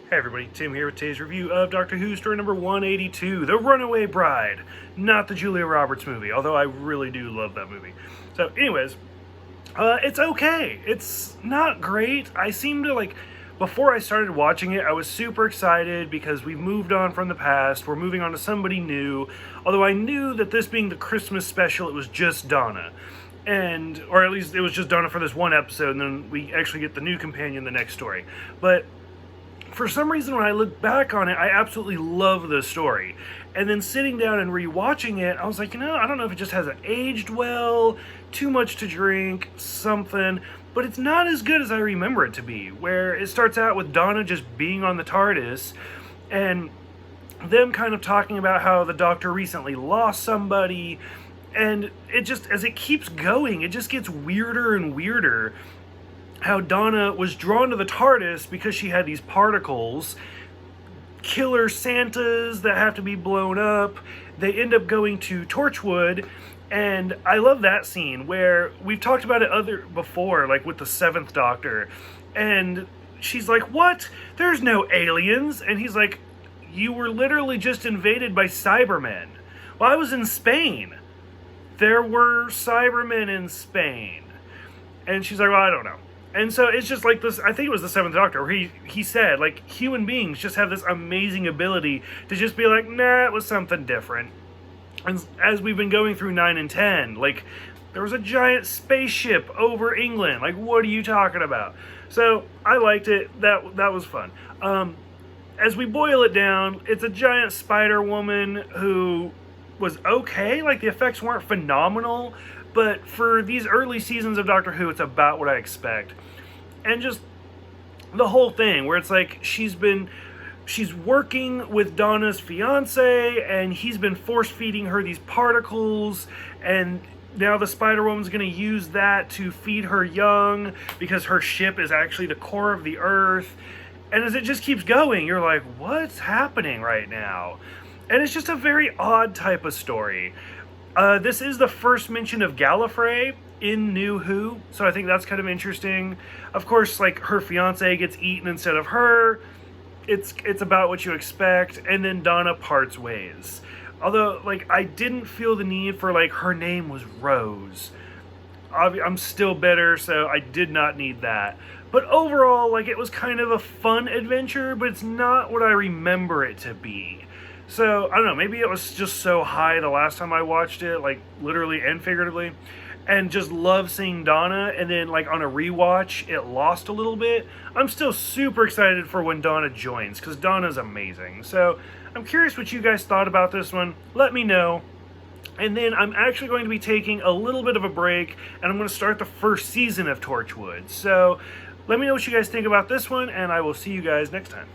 Hey everybody, Tim here with today's review of Doctor Who story number 182, The Runaway Bride. Not the Julia Roberts movie, although I really do love that movie. So anyways, it's okay. It's not great. I seem to before I started watching it, I was super excited because we've moved on from the past. We're moving on to somebody new. Although I knew that this being the Christmas special, it was just Donna. Or at least it was just Donna for this one episode, and then we actually get the new companion the next story. But for some reason, when I look back on it, I absolutely love the story. And then sitting down and rewatching it, I was like, I don't know if it just hasn't aged well, too much to drink, something. But it's not as good as I remember it to be, where it starts out with Donna just being on the TARDIS, and them kind of talking about how the Doctor recently lost somebody, and it just, as it keeps going, it just gets weirder and weirder. How Donna was drawn to the TARDIS because she had these particles, killer Santas that have to be blown up. They end up going to Torchwood, and I love that scene where we've talked about it before, like with the Seventh Doctor, and she's like, "What? There's no aliens," and he's like, "You were literally just invaded by Cybermen." Well, I was in Spain. There were Cybermen in Spain, and she's like, "Well, I don't know." And so it's just like this, I think it was the Seventh Doctor, where he said, like, human beings just have this amazing ability to just be like, nah, it was something different. And as we've been going through 9 and 10, like, there was a giant spaceship over England. Like, what are you talking about? So, I liked it. That was fun. As we boil it down, it's a giant Spider-Woman who was okay. Like, the effects weren't phenomenal, but for these early seasons of Doctor Who, it's about what I expect. And just the whole thing, where it's like she's working with Donna's fiance, and he's been force-feeding her these particles, and now the Spider-Woman's going to use that to feed her young, because her ship is actually the core of the Earth. And as it just keeps going, you're like, what's happening right now? And it's just a very odd type of story. This is the first mention of Gallifrey in New Who, so I think that's kind of interesting. Of course, like, her fiance gets eaten instead of her. It's about what you expect, and then Donna parts ways. Although, like, I didn't feel the need for, like, her name was Rose. I'm still bitter, so I did not need that. But overall, like, it was kind of a fun adventure, but it's not what I remember it to be. So, I don't know, maybe it was just so high the last time I watched it, like, literally and figuratively, and just love seeing Donna, and then, like, on a rewatch, it lost a little bit. I'm still super excited for when Donna joins, because Donna's amazing. So, I'm curious what you guys thought about this one. Let me know. And then I'm actually going to be taking a little bit of a break, and I'm going to start the first season of Torchwood. So, let me know what you guys think about this one, and I will see you guys next time.